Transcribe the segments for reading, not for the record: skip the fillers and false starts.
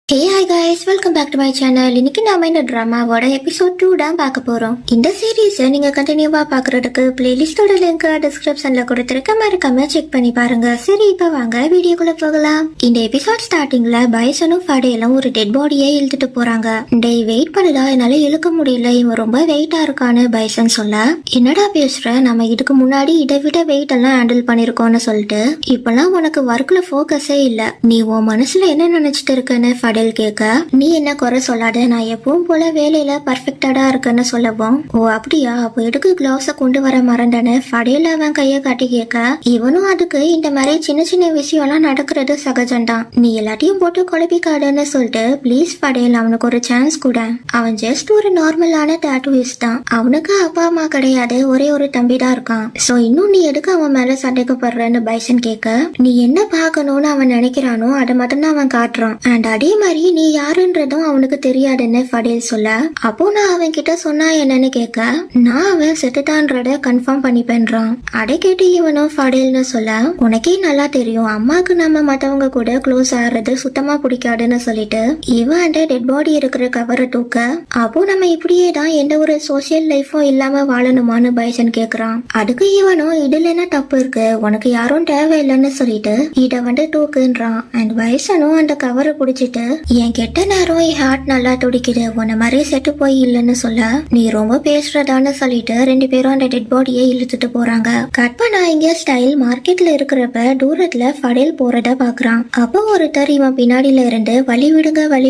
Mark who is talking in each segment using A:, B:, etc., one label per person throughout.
A: Hey hi guys, welcome back to my channel. இன்னைக்கு நாம இந்த ட்ராமாவோட எபிசோட் 2 தான் பார்க்க போறோம். இந்த சீரீஸை நீங்க கண்டினியூவா பாக்குறதுக்கு பிளேலிஸ்டோட லிங்க் டிஸ்கிரிப்ஷன்ல கொடுத்திருக்க, மறக்காம செக் பண்ணி பாருங்க. சரி, இப்ப வாங்க வீடியோக்குள்ள போகலாம். இந்த எபிசோட் ஸ்டார்டிங்ல பைசனும் ஃபடேலும் ஒரு டெட் பாடியை இழுத்துட்டு போறாங்க. டேய், வெயிட் பண்ணுதா, என்னால இழுக்க முடியல, இவன் ரொம்ப வெயிட்டா இருக்கான்னு பைசன் சொல்ல, என்னடா பேசுற, நம்ம இதுக்கு முன்னாடி இதை விட வெயிட் எல்லாம் ஹேண்டில் பண்ணிருக்கோம்னு சொல்லிட்டு, இப்பெல்லாம் உனக்கு ஒர்க்ல போக்கஸே இல்ல, நீ உன் மனசுல என்ன நினைச்சிட்டு இருக்கன்னு ஃபடேல் கேட்க, நீ என்ன குறை சொல்லாத, நான் எப்பவும் போல வேலையில பர்ஃபெக்டா இருக்குன்னு சொல்லவும், ஓ அப்படியா, அப்போ எதுக்கு கிளவுஸ கொண்டு வர மறந்தன ஃபடேல் அவன் கைய காட்டி கேட்க, இவனும் அதுக்கு இந்த மாதிரி சின்ன சின்ன விஷயம் எல்லாம் நடக்கிறது சகஜம்தான், நீ எல்லாத்தையும் போட்டு குழப்பிக்காடுன்னு சொல்லிட்டு, ப்ளீஸ் ஃபடேல் அவனுக்கு ஒரு சான்ஸ் கூட, அவன் ஜஸ்ட் ஒரு நார்மலான டாட்டூயிஸ்ட் தான், அவனுக்கு அப்பா அம்மா கிடையாது, ஒரே ஒரு தம்பி தான் இருக்கான், சோ இன்னும் நீ எதுக்கு அவன் மேல சண்டைக்கப்படுறன்னு பைசன் கேட்க, நீ என்ன பாக்கணும்னு அவன் நினைக்கிறானோ அதை மட்டும் தான் அவன் காட்டுறான், அண்ட் அதே மாதிரி நீ யாருன்றதும் அவனுக்கு தெரியாதுன்னு ஃபடேல் சொல்ல, அப்போ நான் அவன் கிட்ட சொன்னா என்னன்னு கேட்க, நான் அவன் செத்துட்டான்றத கன்ஃபார்ம் பண்ணிப்பேன்றான். அதை கேட்டு இவனும் ஃபடேல்னு சொல்ல, உனக்கே நல்லா தெரியும் அம்மாக்கு நம்ம மத்தவங்க கூட க்ளோஸ் ஆறது சுத்தமா பிடிக்காதுன்னு சொல்லிட்டு இவன் அந்த டெட் பாடி இருக்கிற கவரை தூக்க, அப்போ நம்ம இப்படியே தான் எந்த ஒரு சோசியல் லைஃபும் இல்லாம வாழணுமான்னு பைசன் கேக்குறான். அதுக்கு இவனும் இதுல என்ன தப்பு இருக்கு, உனக்கு யாரும் தேவையில்லைன்னு சொல்லிட்டு இத தூக்குன்றான். அண்ட் பைசனும் அந்த கவரை பிடிச்சிட்டு, என் கெட்ட நேரம் என் ஹார்ட் நல்லா துடிக்குது, உன்ன மாதிரி செத்து போய் இல்லைன்னு சொல்ல, நீ ரொம்ப பேசுறதான்னு சொல்லிட்டு ரெண்டு பேரும் அந்த டெட் பாடியை இழுத்துட்டு போறாங்க. கட் பண்ணா இங்க ஸ்டைல் மார்க்கெட்ல இருக்கிறப்ப தூரத்துல ஃபடேல் போறத பாக்குறான். அப்போ ஒருத்தர் இவன் பின்னாடில இருந்து வழி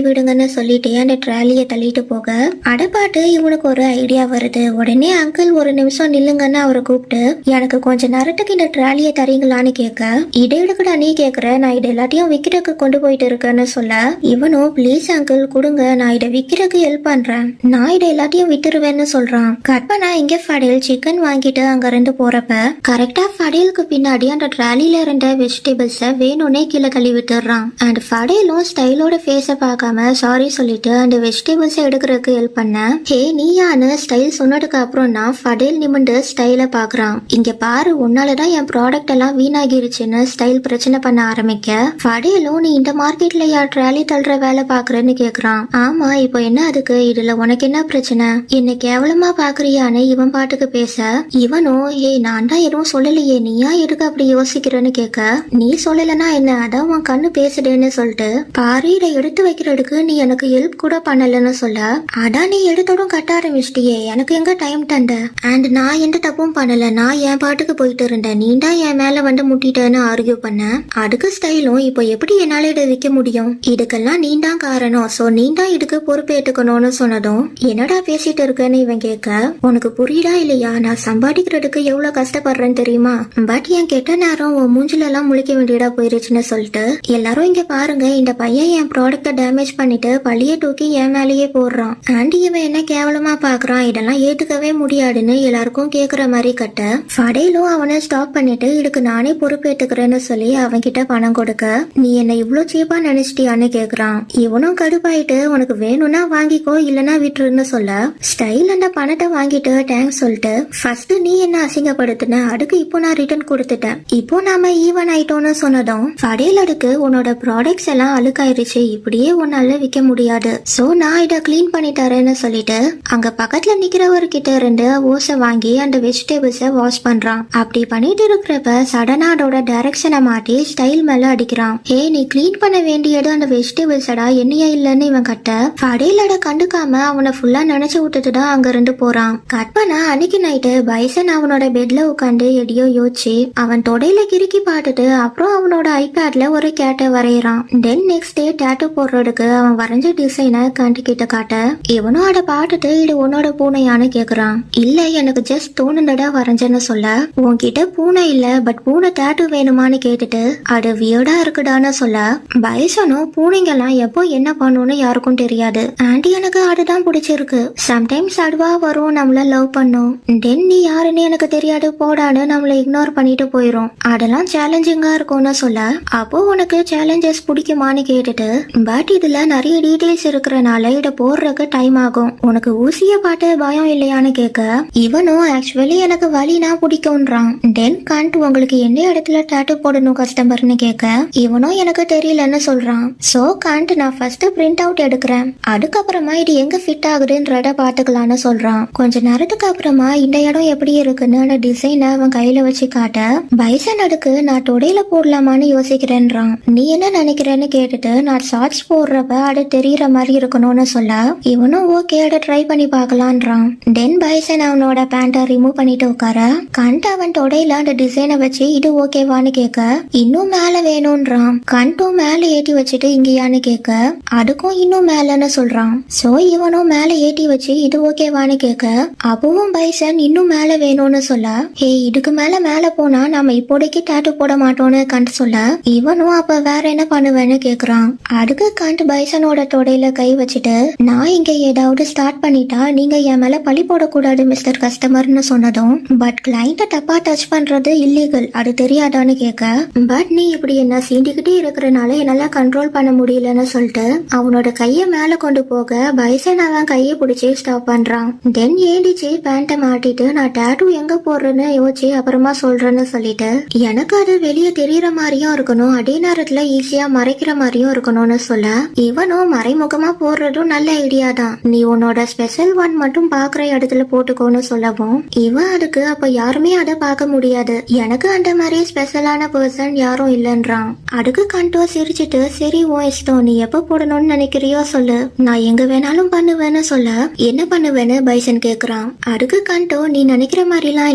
A: விடுங்கன்னு சொல்லிட்டு அந்த ட்ராலியை தள்ளிட்டு போக, அட பாட்டு இவனுக்கு ஒரு ஐடியா வருது. உடனே அங்கிள் ஒரு நிமிஷம் நில்லுங்கன்னு அவரை கூப்பிட்டு, எனக்கு கொஞ்ச நேரத்துக்கு இந்த ட்ராலியை தரீங்களான்னு கேட்க, இதை எடுக்கடா நீ கேக்குற, நான் இது எல்லாத்தையும் விக்கிறதுக்கு கொண்டு போயிட்டு இருக்கேன்னு சொல்ல, இவனும் ப்ளீஸ் அங்கிள் கொடுங்க, நான் இதை விக்கிறதுக்கு ஹெல்ப் பண்றேன், நான் இதை எல்லாத்தையும் வித்துருவேன்னு சொல்றான். கட் பண்ணா இங்க ஃபடேல் சிக்கன் வாங்கிட்டு அங்க இருந்து போறப்ப கரெக்டா ஃபடேலுக்கு பின்னாடி அந்த ட்ராலில இருந்த வெஜிடபிள்ஸ வேணும்னே கீழே தள்ளி விட்டுறான். அண்ட் ஃபடேலும் ஸ்டைலோட ஃபேஸ பார்க்காம சாரி சொல்லிட்டு அந்த வெஜிடபிள்ஸ எடுக்கிறதுக்கு ஹெல்ப் பண்ண, ஹே நீயான்னு ஸ்டைல் சொன்னதுக்கு அப்புறம் தான் ஃபடேல் நிமிண்டு ஸ்டைல பாக்குறான். இங்க பாரு, உன்னாலதான் என் ப்ராடக்ட் எல்லாம் வீணாகிருச்சுன்னு ஸ்டைல் பிரச்சனை பண்ண ஆரம்பிக்க, ஃபடேலும் நீ இந்த மார்க்கெட்ல யார் ட்ராலி தள்ளுற வேலை பாக்குறேன்னு கேக்குறான். ஆமா, இப்போ என்ன அதுக்கு, இதுல உனக்கு என்ன பிரச்சனை, என்ன கேவலமா பாக்குறியான்னு இவன் பாட்டுக்கு பேச, இவனும் ஏ நான் தான் எதுவும் சொல்லலையே, நீயா எதுக்கு அப்படி யோசிக்கிறேன்னு கேட்க, நீ சொல்லலன்னா என்ன, அதான் உன் கண்ணு பேசுறேன்னு சொல்லிட்டு, பாரு இதை எடுத்து வைக்கிறதுக்கு நீ எனக்கு ஹெல்ப் கூட பண்ணலன்னு சொல்ல, அதான் நீ எடுத்தோடும் கட்ட ஆரம்பிச்சிட்டியே, எனக்கு எங்க டைம் தண்ட, அண்ட் நான் எந்த தப்பும் பண்ணல, நான் என் பாட்டுக்கு போயிட்டு இருந்தேன், நீ தான் என் மேல முட்டிட்டேன்னு ஆர்கியூ பண்ண. அதுக்கு ஸ்டைலும், இப்போ எப்படி என்னால இதை விற்க முடியும், இதுக்கெல்லாம் நீ தான் காரணம், சோ நீ தான் இதுக்கு பொறுப்பேற்றுக்கணும்னு சொன்னதும், என்னடா பேசிட்டு இருக்கேன்னு இவன் கேட்க, உனக்கு புரியுதா இல்லையா, நான் சம்பாதிக்கிறதுக்கு எவ்வளவு கஷ்டப்படுறேன்னு தெரியுமா, பட் என் கெட்ட நேரம் உன் மூஞ்சில எல்லாம் முழிக்க வேண்டியதா போயிருச்சுன்னு சொல்லிட்டு, எல்லாரும் இங்க பாருங்க, இந்த பையன் என் ப்ராடக்ட டேமேஜ் பண்ணிட்டு பழிய தூக்கி என் மேலேயே போடுறான், ஆண்டி இவன் என்ன கேவலமா பாக்குறான், இதெல்லாம் ஏத்துக்கவே முடியாதுன்னு எல்லாருக்கும் கேக்குற மாதிரி கட்ட, ஃபடேலும் அவனை ஸ்டாப் பண்ணிட்டு இதுக்கு நானே பொறுப்பேற்றுக்கிறேன்னு சொல்லி அவன் கிட்ட பணம் கொடுக்க, நீ என்ன இவ்வளவு சீப்பா நினைச்சிட்டியான்னு கேக்குறான். இவனும் கடுப்பாயிட்டு, உனக்கு வேணும்னா வாங்கிக்கோ இல்லனா விட்டுருன்னு சொல்ல, ஸ்டைல் அந்த பணத்தை வாங்கிட்டு தேங்க்ஸ் சொல்லிட்டு, ஃபர்ஸ்ட் நீ என்ன அசிங்கப்படுத்தின, அதுக்கு இப்போ நான் ரிட்டர்ன் கொடுத்துட்டேன், இப்போ நாம ஈவன் ஆயிட்டோம்னு சொன்னதும், ஃபடேல் அதுக்கு உன்னோட ப்ராடக்ட்ஸ் எல்லாம் அழுக்காயிருச்சு, இப்படியே உன்னால விற்க முடியாது, சோ நான் இதை கிளீன் பண்ணி தரேன்னு சொல்லிட்டு அங்க பக்கத்துல நிக்கிறவர்கிட்ட இருந்து ஓசை வாங்கி அந்த வெஜிடபிள்ஸ வாஷ் பண்றான். அப்படி பண்ணிட்டு இருக்கிறப்ப சடனா அதோட டைரக்ஷனை மாட்டி ஸ்டைல் மேல அடிக்கிறான். ஹே, நீ கிளீன் பண்ண வேண்டியது அந்த வெஜிடபிள்ஸடா, என்னையா இல்லன்னு இவன் கட்ட, ஃபடேலோட கண்டுக்காம அவனை ஃபுல்லா நினைச்சு விட்டுட்டு தான் அங்க இருந்து போறான். கட் பண்ணா அன்னைக்கு நைட்டு பைசன் அவனோட பெட்ல உட்காந்து எடியோ யோசிச்சு அவன் தொடையில கிறுக்கி பாட்டுட்டு அப்புறம் அவனோட ஐபேட்ல ஒரு கேட்டை வரையறான். தென் நெக்ஸ்ட் டே டேட்டூ போடுறதுக்கு அவன் வரைஞ்ச டிசைனை கிட்ட காட்ட, இவனும் அதை பாட்டுட்டு இது உன்னோட பூனையான்னு கேக்குறான். இல்ல, எனக்கு ஜஸ்ட் தோணுனடா வரைஞ்சேன்னு சொல்ல, உன்கிட்ட பூனை இல்ல பட் பூனை டேட்டூ வேணுமான்னு கேட்டுட்டு அது வியர்டா இருக்குடான்னு சொல்ல, பைசனும் பூனைங்கெல்லாம் எப்போ என்ன பண்ணுன்னு யாருக்கும் தெரியாது, ஆண்டி எனக்கு அதுதான் பிடிச்சிருக்கு, சம்டைம்ஸ் அதுவா வரும், நம்மள லவ் பண்ணும், தென் நீ யாருன்னு எனக்கு தெரியாது போடான்னு நம்மள இக்னோர் பண்ணிட்டு போயிரும், அதெல்லாம் சேலஞ்சிங்கா இருக்கும்னு சொல்ல, அப்போ உனக்கு சேலஞ்சஸ் பிடிக்குமான்னு கேட்டுட்டு, பட் இதுல நிறைய டீடைல்ஸ் இருக்கிறனால இத போடுறதுக்கு டைம் ஆகும், உனக்கு ஊசிய பாட்டு பயம் இல்லையான்னு கேட்க, இவனும் ஆக்சுவலி எனக்கு வலினா பிடிக்கும்ன்றான். தென் கண்ட் உங்களுக்கு எந்த இடத்துல டேட்டூ போடணும் கஸ்டமர்னு கேட்க, இவனும் எனக்கு தெரியலன்னு சொல்றான். சோ கண்ட் நான் ஃபர்ஸ்ட் பிரிண்ட் அவுட் எடுக்கிறேன், அதுக்கப்புறமா இது எங்க ஃபிட் ஆகுதுன்றத பாத்துக்கலாம்னு சொல்றான். கொஞ்ச நேரத்துக்கு அப்புறமா இந்த இடம் எப்படி இருக்குன்னு அந்த டிசைனை அவன் கையில வச்சு காட்ட பைசன் அதுக்கு நான் தொடையில போடலாமான்னு யோசிக்கிறேன்றான். நீ என்ன நினைக்கிறேன்னு கேட்டுட்டு நான் ஷார்ட்ஸ் போடுறப்ப அது தெரியற மாதிரி இருக்கணும்னு சொல்ல இவனும் ஓகே அதை ட்ரை பண்ணி பார்க்கலான்றான். தென் பைசன் அவனோட பேண்ட்டை ரிமூவ் பண்ணிட்டு உட்கார கண்ட் அவன் தொடையில அந்த டிசைனை வச்சு இது ஓகேவான்னு கேட்க இன்னும் மேல வேணும்ன்றான். கண்டும் மேல ஏற்றி வச்சுட்டு இங்கேயான்னு கேட்க அதுக்கும் இன்னும் மேலன்னு சொல்றான். சோ இவனும் மேல ஏற்றி வச்சு இது ஓகேவான்னு கேட்க அப்பவும் பைசன் இன்னும் மேல வேணும்னு சொல்ல ஹே இதுக்கு மேல போனா நாம இப்போதைக்கு டாட்டூ போட மாட்டோம்னு கண்ட் சொல்ல இவனும் அப்ப வேற என்ன பண்ணுவேன்னு கேக்குறான். அதுக்கு கண்ட் பைசனோட தொடையில கை வச்சுட்டு நான் இங்க ஏதாவது ஸ்டார்ட் பண்ணிட்டா நீங்க என் மேல பழி போடக்கூடாது மிஸ்டர் கஸ்டமர்னு சொன்னதும் பட் கிளைண்ட தப்பா டச் பண்றது இல்லீகல் அது தெரியாதான்னு கேட்க பட் நீ இப்படி என்ன சீண்டிக்கிட்டே இருக்கிறனால என்னால கண்ட்ரோல் பண்ண முடியலன்னு சொல்லிட்டு அவனோட கைய மேல கொண்டு போக பைசன் அவன் கையை பிடிச்சி ஸ்டாப் பண்றான். தென் ஏடிச்சு பேண்ட்டை மாட்டிட்டு நான் டாட்டூ எங்க போடுறேன்னு யோசிச்சு அப்புறமா சொல்றேன்னு சொல்லிட்டு எனக்கு அது வெளியே தெரியற மாதிரியும் இருக்கணும் அதே நேரத்துல ஈஸியா மறைக்கிற மாதிரியும் இருக்கணும்னு சொல்ல இவனும் மறைமுகமா போடுறதும் நல்ல ஐடியா தான், நீ உன்னோட ஸ்பெஷல் ஒன் மட்டும் பாக்குற இடத்துல போட்டுக்கோன்னு சொல்லவும் இவன் அதுக்கு அப்ப யாருமே அதை பார்க்க முடியாது, எனக்கு அந்த மாதிரி ஸ்பெஷலான பர்சன் யாரும் இல்லைன்றான். அதுக்கு கண்டோ சிரிச்சிட்டு சரி உன் இஷ்டம், நீ எப்ப போடணும்னு நினைக்கிறியோ சொல்லு, நான் எங்க வேணாலும் பண்ணுவேன்னு சொல்ல என்ன பண்ணுவேன்னு பைசன் கேக்குறான். அதுக்கு கண்டோ நீ நினைக்கிற மாதிரிலாம்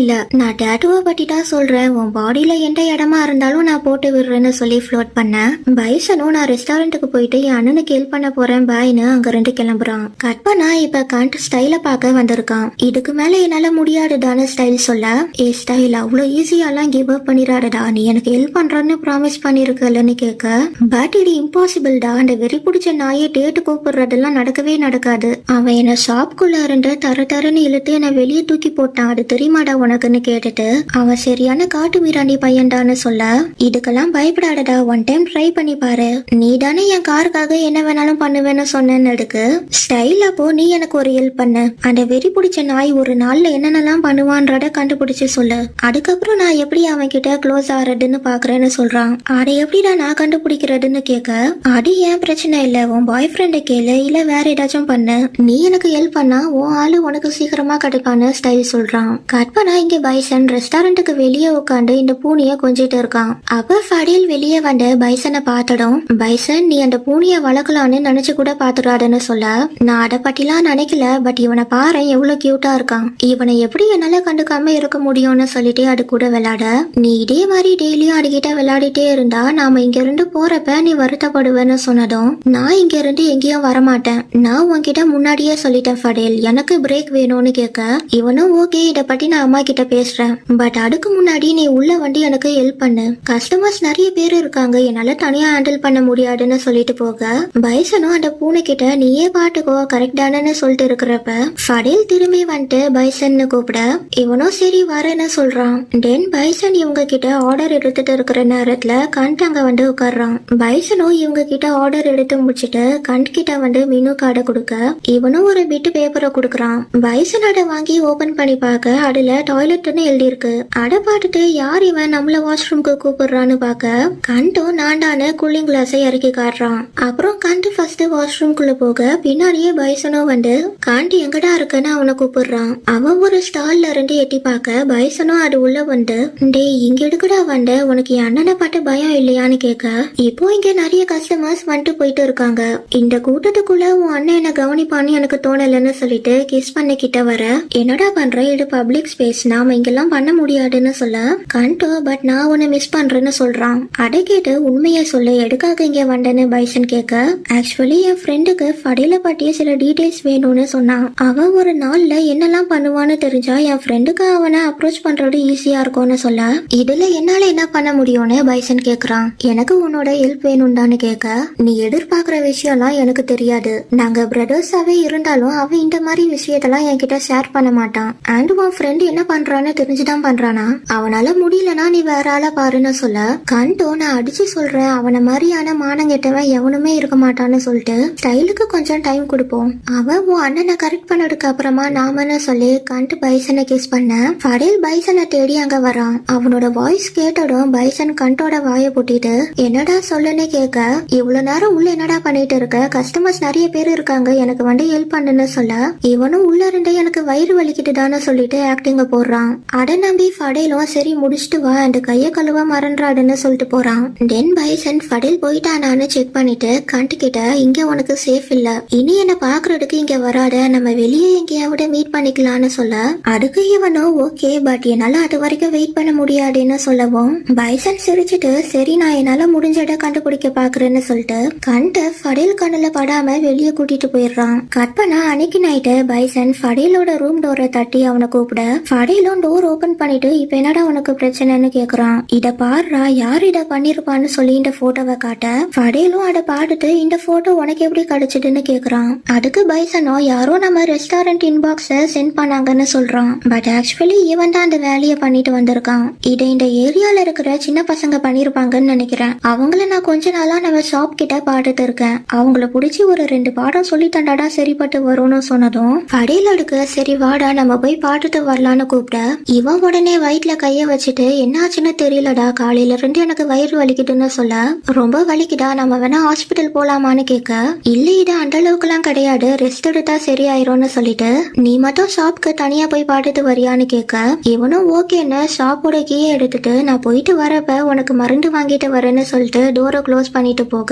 A: இல்ல, நான் டாட்டூவை பத்தி தான் சொல்றேன், உன் பாடியில எந்த இடமா இருந்தாலும் நான் போட்டு விடுறேன்னு சொல்லி ஃப்ளோட் பண்ண பைசனும் நான் ரெஸ்டாரண்ட்டுக்கு போயிட்டு என் அண்ணனுக்கு ஹெல்ப் பண்ண போறேன் பாய்னு அங்க ரெண்டு கிளம்புறான். கட் பண்ணா இப்ப கண்ட் ஸ்டைல பார்க்க வந்திருக்கான். இதுக்கு மேல என்னால முடியாதுதான ஸ்டைல் சொல்ல ஏ ஸ்டைல் அவ்வளவு ஈஸியாலாம் கிவ் அப் பண்ணிடாதடா, நீ எனக்கு ஹெல்ப் பண்றன்னு ப்ராமிஸ் பண்ணிருக்கலன்னு கேட்க பட் இது இம்பாசிபிள்டா, அந்த வெறி பிடிச்ச நாயை டேட்டு கூப்பிடுறதெல்லாம் நடக்கவே நடக்காது, அவன் என்ன ஷாப்குள்ள இருந்து தரன்னு இழுத்து என்ன வெளியே தூக்கி போட்டான் அது தெரியுமாடா உனக்குன்னு கேட்டுட்டு அவன் சரியான காட்டு மீராண்டி பையன்டான்னு சொல்ல இதுக்கெல்லாம் பயப்படாதடா, ஒன் டைம் ட்ரை பண்ணி பாரு, நீ தானே என் காருக்காக என்ன வேணாலும் பண்ணுவேன்னு சொன்னேன்னு எடுக்கு ஸ்டைல், அப்போ நீ எனக்கு ஒரு ஹெல்ப் பண்ணு, அந்த வெறி பிடிச்ச நாய் ஒரு நாள்ல என்னென்னலாம் பண்ணுவான்றத கண்டுபிடிச்சு சொல்லு, அதுக்கப்புறம் நான் எப்படி அவன் கிட்ட க்ளோஸ் ஆறதுன்னு பாக்குறேன்னு சொல்றான். அதை எப்படிடா நான் கண்டுபிடிக்கிறதுன்னு கேட்க அது ஏன் பிரச்சனை இல்ல, உன் பாய் ஃப்ரெண்ட கேளு இல்ல வேற ஏதாச்சும் பண்ணு, நீ எனக்கு ஹெல்ப் பண்ணா உன் ஆளு உனக்கு சீக்கிரமா கிடைப்பான்னு ஸ்டைல் சொல்றான். கட் பண்ணா இங்க பைசன் ரெஸ்டாரண்ட்டுக்கு வெளியே உட்காந்து இந்த பூனைய கொஞ்சிட்டு இருக்கான். அப்ப ஃபடில் வெளியே வந்து பைசனை பார்த்தடும் பைசன் நீ அந்த பூனைய வளர்க்கலான்னு நினைச்சு கூட பாத்துறாதுன்னு சொல்ல நான் அதை பத்திலாம் நினைக்கல, பட் இவனை பாரு எவ்வளவு கியூட்டா இருக்கான், இவனை எப்படி என்னால கண்டுக்காம இருக்க முடியும்னு சொல்லிட்டு அது கூட விளையாட நீ இதே மாதிரி டெய்லியும் அதுகிட்ட விளையாடிட்டே இருந்தா நாம இங்க இருந்து போறப்ப நீ வருத்தப்படுவேன்னு சொன்னதும் நான் இங்க இருந்து எங்கேயும் வரமாட்டேன், நான் உன்கிட்ட முன்னாடியே சொல்லிட்டேன் ஃபடேல் எனக்கு பிரேக் வேணும்னு கேட்க இவனும் ஓகே இத பத்தி நான் அம்மா கிட்ட பேசுறேன், பட் அதுக்கு முன்னாடி நீ உள்ள வந்து எனக்கு ஹெல்ப் பண்ணு, கஸ்டமர்ஸ் நிறைய பேர் இருக்காங்க என்னால தனியா ஹேண்டில் பண்ண முடியாதுன்னு சொல்லிட்டு போக பைசனும் அந்த பூனை கிட்ட நீயே பாட்டுக்கோ கரெக்டானு சொல்லிட்டு இருக்கிறப்ப ஃபடேல் திரும்பி வந்துட்டு பைசன்னு கூப்பிட இவனும் சரி வரேன்னு சொல்றான். தென் பைசன் இவங்க கிட்ட ஆர்டர் எடுத்துட்டு இருக்கிற நேரத்துல கண்ட் அங்க வந்து உட்கார்றான். பைசனும் இவங்க கிட்ட ஆர்டர் எடுத்து முடிச்சுட்டு கண்ட் கிட்ட வந்து மெனு கார்டை கொடுக்க இவனும் ஒரு பிட்டு பேப்பரை கொடுக்கறான். பைசன் அதை வாங்கி ஓபன் பண்ணி பார்க்க அதுல டாய்லெட்னு எழுதி இருக்கு. அதை பார்த்துட்டு யார் இவன் நம்மள வாஷ்ரூம்க்கு கூப்பிடுறான்னு பார்க்க கண்டும் நாண்டான கூலிங் கிளாஸை இறக்கி காட்டுறான். அப்புறம் கண்ட் ஃபர்ஸ்ட் வாஷ்ரூம்குள்ள போக பின்னாடியே பைசனும் வந்து கண்ட் எங்கடா இருக்குன்னு அவனை கூப்பிடுறான். அவன் ஒரு ஸ்டால்ல இருந்து எட்டி பார்க்க பைசனும் அது உள்ள வந்து டேய் இங்க எடுக்கடா வந்த, உனக்கு என் அண்ணனை பார்த்து பயம் இல்லையான்னு கேட்க இப்போ இங்க நிறைய கஸ்டமர்ஸ் வந்துட்டு போயிட்டு இருக்காங்க, இந்த கூட்டத்துக்குள்ள உன் அண்ணன் என்ன கவனிப்பான்னு எனக்கு தோணலன்னு சொல்லிட்டு கிஸ் பண்ண கிட்ட வர என்னடா பண்ற, இது பப்ளிக் ஸ்பேஸ் நாம இங்கெல்லாம் பண்ண முடியாதுன்னு சொல்ல கண்டோ பட் நான் உன்னை மிஸ் பண்றேன்னு சொல்றான். அதை கேட்டு உண்மையை சொல்லு எதுக்காக இங்க வந்தேன்னு பைசன் கேட்க ஆக்சுவலி என் ஃப்ரெண்டுக்கு ஃபடேல பற்றிய சில டீடைல்ஸ் வேணும்னு சொன்னான், அவன் ஒரு நாள்ல என்னெல்லாம் பண்ணுவான்னு தெரிஞ்சா என் ஃப்ரெண்டுக்கு அவனை அப்ரோச் பண்றது ஈஸியா இருக்கும்னு சொல்ல இதுல என்னால என்ன பண்ண முடியும்னு பைசன் கேக்குறான். எனக்கு உன்னோட ஹெல்ப் வேணும்டான்னு கேட்க நீ எதிர்பார்க்கிற விஷயம்லாம் எனக்கு தெரியாது, நாங்க பிரதர்ஸாவே இருந்தாலும் அவன் இந்த மாதிரி விஷயத்தெல்லாம் என்கிட்ட ஷேர் பண்ண மாட்டான், அண்ட் உன் ஃப்ரெண்ட் என்ன பண்றான்னு தெரிஞ்சுதான் பண்றானா, அவனால முடியலன்னா நீ வேற ஆள பாருன்னு சொல்ல கண்டோ நான் அடிச்சு சொல்றேன் அவனை மாதிரியான மானங்கெட்டவன் எவனுமே இருக்க மாட்டான்னு சொல்லிட்டு ஸ்டைலுக்கு கொஞ்சம் டைம் கொடுப்போம், அவன் உன் அண்ணனை கரெக்ட் பண்ணதுக்கு அப்புறமா நாமன்னு சொல்லி கண்ட் பைசனை கிஸ் பண்ண ஃபடேல் பைசனை தேடி அங்க வரான். அவனோட வாய்ஸ் கேட்டதும் பைசன் கண்டோட வாயை போட்டிட்டு என்னடா சொல்லுன்னு கேட்க இவ்வளவு இவ்வளவு நேரம் உள்ள என்னடா பண்ணிட்டு இருக்க, கஸ்டமர்ஸ் நிறைய பேர் இருக்காங்க, எனக்கு வந்து ஹெல்ப் பண்ணுன்னு சொல்ல இவனும் உள்ள இருந்து எனக்கு வயிறு வலிக்கிட்டுதான்னு சொல்லிட்டு ஆக்டிங்க போடுறான். அட நம்பி ஃபடேலும் சரி முடிச்சுட்டு வா அந்த கைய கழுவ மறந்துறாடுன்னு சொல்லிட்டு போறான். தென் பைசன் ஃபடேல் போயிட்டானான்னு செக் பண்ணிட்டு கண்டுகிட்ட இங்க உனக்கு சேஃப் இல்ல, இனி என்ன பாக்குறதுக்கு இங்க வராத, நம்ம வெளியே எங்கேயாவது மீட் பண்ணிக்கலாம்னு சொல்ல அதுக்கு இவனும் ஓகே பட் என்னால அது வரைக்கும் வெயிட் பண்ண முடியாதுன்னு சொல்லவும் பைசன் சிரிச்சுட்டு சரி நான் என்னால முடிஞ்சத கண்டுபிடிக்க பாக்குறேன்னு சொல்லிட்டு கண்ட ஃபடேல் கண்ணுல படாம வெளியே கூட்டிட்டு போயிடுறான். கட் பண்ணா அன்னைக்கு நைட்டு பைசன் ஃபடேலோட ரூம் டோரை தட்டி அவனை கூப்பிட ஃபடேலும் டோர் ஓபன் பண்ணிட்டு இப்ப என்னடா உனக்கு பிரச்சனைன்னு கேக்குறான். இத பாருடா யார் இத பண்ணிருப்பான்னு சொல்லி இந்த போட்டோவை காட்ட ஃபடேலும் அதை பார்த்துட்டு இந்த போட்டோ உனக்கு எப்படி கிடைச்சதுன்னு கேக்குறான். அதுக்கு பைசனோ யாரோ நம்ம ரெஸ்டாரண்ட் இன்பாக்ஸ சென்ட் பண்ணாங்கன்னு சொல்றான். பட் ஆக்சுவலி இவன் தான் அந்த வேலையை பண்ணிட்டு வந்திருக்கான். இதை இந்த ஏரியால இருக்கிற சின்ன பசங்க பண்ணிருப்பாங்கன்னு நினைக்கிறேன். அவங்கள நான் கொஞ்ச நாளா நம்ம ஷாப் கிட்ட பாத்துட்டு இருக்கேன். அவங்கள புடிச்சு ஒரு 2 பாடம் சொல்லி தண்டாடா சரிப்பட்டு வரும்னு சொன்னதும் ஃபடேல் அடுக்க சரி வாடா நம்ம போய் பாத்துட்டு வரலான்னு கூப்பிட இவன் உடனே வயிற்றுல கைய வச்சுட்டு என்னாச்சுன்னு தெரியலடா, காலையில இருந்து எனக்கு வயிறு வலிக்குதுன்னு சொல்ல ரொம்ப வலிக்குதா நம்ம வேணா ஹாஸ்பிட்டல் போலாமான்னு கேட்க இல்ல இது அந்த அளவுக்கு எல்லாம் கிடையாது, ரெஸ்ட் எடுத்தா சரியாயிரும்னு சொல்லிட்டு நீ மட்டும் ஷாப்க்கு தனியா போய் பாத்துட்டு வரியான்னு கேட்க இவனும் ஓகேன்னு ஷாப்போட கீயை எடுத்துட்டு நான் போயிட்டு வரப்ப உனக்கு மருந்து வாங்கிட்டு வரேன்னு சொல்லிட்டு டோரை க்ளோஸ் பண்ணிட்டு போக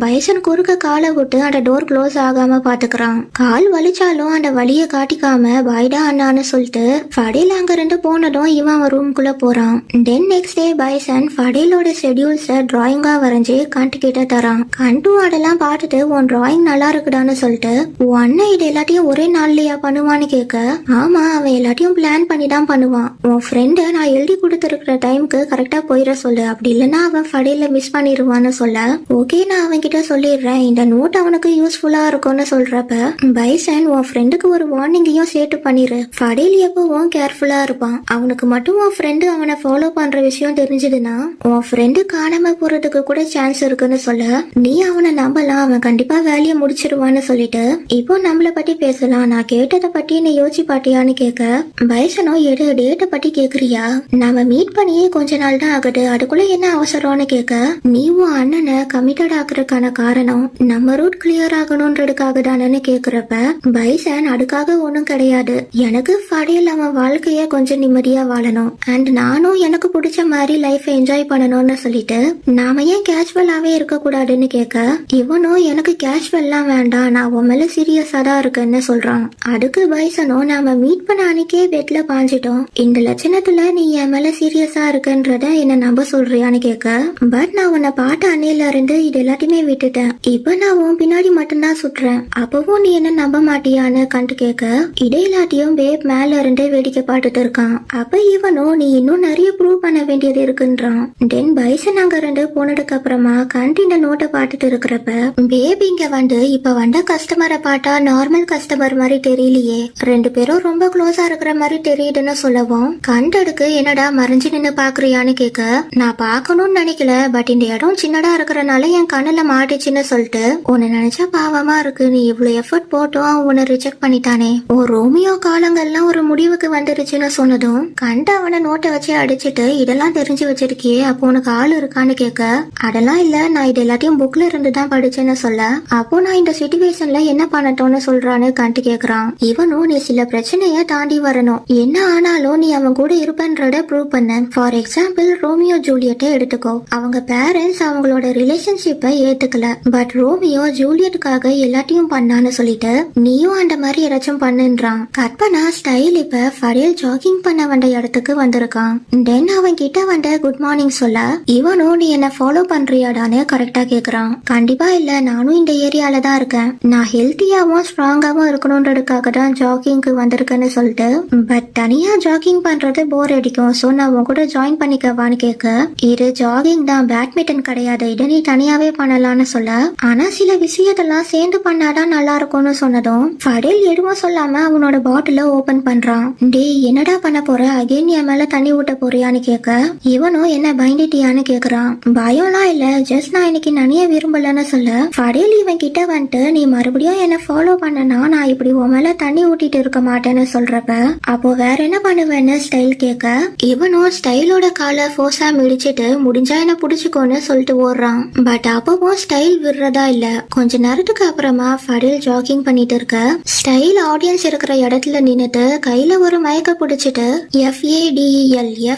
A: பைசன் குறுக்க காலை விட்டு அந்த டோர் க்ளோஸ் ஆகாம பாத்துக்கிறான். கால் வலிச்சாலும் அந்த வலிய காட்டிக்காம பாய்டா அண்ணான்னு சொல்லிட்டு ஃபடேல் அங்க இருந்து போனதும் இவன் அவன் ரூம்குள்ள போறான். தென் நெக்ஸ்ட் டே பைசன் ஃபடேலோட ஷெட்யூல்ஸ டிராயிங்கா வரைஞ்சு கண்டு கிட்ட தரான். கண்டு அதெல்லாம் பார்த்துட்டு உன் டிராயிங் நல்லா இருக்குடான்னு சொல்லிட்டு உன் அண்ணன் இது எல்லாத்தையும் ஒரே நாள்லயா பண்ணுவான்னு கேட்க ஆமா அவன் எல்லாத்தையும் பிளான் பண்ணி தான் பண்ணுவான், உன் ஃப்ரெண்டு நான் எழுதி கொடுத்துருக்கிற டைமுக்கு கரெக்டா போயிட சொல்லு, அப்படி இல்லைன்னா அவன் ஃபடேல மிஸ் பண்ணிடுவான்னு சொல்ல ஓகே நான் அவன் கிட்ட சொல்லிடுறேன், இந்த நோட் அவனுக்கு யூஸ்ஃபுல்லா இருக்கும்னு சொல்றப்ப பைசன் உன் ஃப்ரெண்டுக்கு ஒரு வார்னிங்கையும் சேர்த்து பண்ணிரு, ஃபடேல் எப்பவும் கேர்ஃபுல்லா இருப்பான், அவனுக்கு மட்டும் உன் ஃப்ரெண்டு அவனை ஃபாலோ பண்ற விஷயம் தெரிஞ்சதுன்னா உன் ஃப்ரெண்டு காணாம போறதுக்கு கூட சான்ஸ் இருக்குன்னு சொல்ல நீ அவனை நம்பலாம், அவன் கண்டிப்பா வேலையை முடிச்சிருவான்னு சொல்லிட்டு இப்போ நம்மள பத்தி பேசலாம், நான் கேட்டதை பத்தி நீ யோசிச்சு பாட்டியான்னு கேட்க பைசனோ எடு டேட்டை பத்தி கேக்குறியா, நாம மீட் பண்ணியே கொஞ்ச நாள் தான் ஆகுது, அதுக்குள்ள என்ன அவசரம்னு கேட்க நீ உன் அண்ணனை கமிட்டட் ஆகுறதுக்கான காரணம் நம்ம ரூட் கிளியர் ஆகணும்ன்றதுக்காக தானு கேக்குறப்ப பைசன் அதுக்காக ஒண்ணும் கிடையாது, எனக்கு ஃபடேல் அவன் வாழ்க்கைய கொஞ்சம் நிம்மதியா வாழணும் அண்ட் நானும் எனக்கு பிடிச்ச மாதிரி லைஃப் என்ஜாய் பண்ணணும்னு சொல்லிட்டு நாம ஏன் கேஷுவலாவே இருக்க கூடாதுன்னு கேட்க இவனும் எனக்கு கேஷுவல்லாம் வேண்டாம் நான் உன் மேல சீரியஸா தான் இருக்குன்னு சொல்றான். அதுக்கு பைசனும் நாம மீட் பண்ண அன்னைக்கே பெட்ல பாஞ்சிட்டோம், இந்த லட்சணத்துல நீ என் மேல சீரியஸா இருக்குன்றத என்ன நம்ப சொல்றியான்னு கேட்க பட் நான் உன்னை பாட்ட அன்னையில இருந்து இது எல்லாத்தையுமே விட்டுட்டேன், இப்ப நான் உன் பின்னாடி மட்டும்தான் சுட்டுறேன், அப்பவும் நீ என்ன நம்ப மாட்டியான்னு கண்டு கேட்க இதே எல்லாத்தையும் பேப் மேல இருந்து வேடிக்கை பாட்டுட்டு இருக்கான். அப்ப இவனும் நீ இன்னும் நிறைய ப்ரூவ் பண்ண வேண்டியது இருக்குன்றான். தென் பைசன் அங்க இருந்து போனதுக்கு அப்புறமா கண்டின நோட்டை பாத்துட்டு இருக்கிறப்ப பேப் இங்க வந்து இப்ப வந்த கஸ்டமரை பார்த்தா நார்மல் கஸ்டமர் மாதிரி தெரியலையே, 2 பேரும் ரொம்ப க்ளோஸா இருக்கிற மாதிரி தெரியுதுன்னு சொல்லவும் கண்டடுக்கு என்னடா மறைஞ்சு நின்னு பாக்குறியான்னு கேட்க நான் பாக்கணும்னு நினைக்கல பட் இந்த இடம் சின்னதா இருக்கிறனால என் கண்ணுல மாட்டுச்சுன்னு சொல்லிட்டு உன்னை நினைச்சா பாவமா இருக்கு, நீ இவ்வளவு எஃபர்ட் போட்டோம் உன்னை ரிஜெக்ட் பண்ணிட்டானே, உன் ரோமியோ காலங்கள்லாம் ஒரு முடிவுக்கு வந்துருச்சுன்னு சொன்னதும் கண்ட அவனை நோட்டை வச்சு அடிச்சுட்டு இதெல்லாம் தெரிஞ்சு வச்சிருக்கியே அப்போ உனக்கு ஆள் இருக்கான்னு கேட்க அதெல்லாம் இல்ல நான் இது எல்லாத்தையும் புக்ல இருந்து தான் படிச்சேன்னு சொல்ல அப்போ நான் இந்த சிச்சுவேஷன்ல என்ன பண்ணட்டோம்னு சொல்றான்னு கண்டு கேக்குறான். இவனும் நீ சில பிரச்சனைய தாண்டி வரணும், என்ன ஆனாலும் நீ அவன் கூட இருப்பன்றத ப்ரூவ் பண்ண, ஃபார் எக்ஸாம்பிள் ரோமியோ ஜூலியட்டை எடுத்துக்கோ, அவங்க பேரண்ட்ஸ் அவங்களோட ரிலேஷன்ஷிப்பை ஏத்துக்கல பட் ரோமியோ ஜூலியட்டுக்காக எல்லாத்தையும் பண்ணான்னு சொல்லிட்டு நீயும் அந்த மாதிரி ஏதாச்சும் பண்ணுன்றான். கற்பனா ஸ்டைல் இப்ப ஃபடேல் ஜாகிங் பண்ண வந்த இடத்துக்கு வந்திருக்கான். தென் அவன் கிட்ட வந்த குட் மார்னிங் சொல்ல இவனும் நீ என்ன ஃபாலோ பண்றியாடான்னு கரெக்டா கேக்குறான். கண்டிப்பா இல்ல நானும் இந்த ஏரியால தான் இருக்கேன், நான் ஹெல்த்தியாவும் ஸ்ட்ராங்காவும் இருக்கணும்ன்றதுக்காக தான் ஜாகிங்க்கு வந்திருக்கேன்னு சொல்லிட்டு பட் தனியா ஜாகிங் பண்றது போர் அடிக்கும் சோ நான் உன் கூட ஜாயின் பண்ணிக்கவான்னு கேட்க இது ஜாகிங் தான் பேட்மிண்டன் கிடையாது, இதை நீ தனியாவே பண்ணலாம்னு சொல்ல ஆனா சில விஷயத்தெல்லாம் சேர்ந்து பண்ணாதான் நல்லா இருக்கும்னு சொன்னதும் ஃபடேல் எதுவும் சொல்லாம அவனோட பாட்டில ஓபன் பண்றான். டே என்னடா பண்ண போற, அகைன் என் மேல தண்ணி ஊட்ட போறியான்னு கேட்க இவனும் என்ன பயந்துட்டியான்னு கேக்குறான். பயம்லாம் இல்ல ஜஸ்ட் நான் இன்னைக்கு நனிய விரும்பலன்னு சொல்ல ஃபடேல் இவன் கிட்ட வந்துட்டு நீ மறுபடியும் என்ன ஃபாலோ பண்ணனா நான் இப்படி உன் மேல தண்ணி ஊட்டிட்டு இருக்க மாட்டேன்னு சொல்றப்ப அப்போ வேற என்ன பண்ணுவேன்னு ஸ்டைல் கேட்க இவனும் ஸ்டைலோட காலை ஃபோர்ஸா மிடிச்சிட்டு முடிஞ்சா என்ன புடிச்சுக்கோன்னு சொல்லிட்டு ஓடுறான். பட் அப்ப அப்பவும் ஸ்டைல் விடுறதா இல்ல. கொஞ்ச நேரத்துக்கு அப்புறமா ஃபடில் ஜாகிங் பண்ணிட்டு இருக்க ஸ்டைல் ஆடியன்ஸ் இருக்கிற இடத்துல நின்னுட்டு கையில ஒரு மயக்க பிடிச்சிட்டு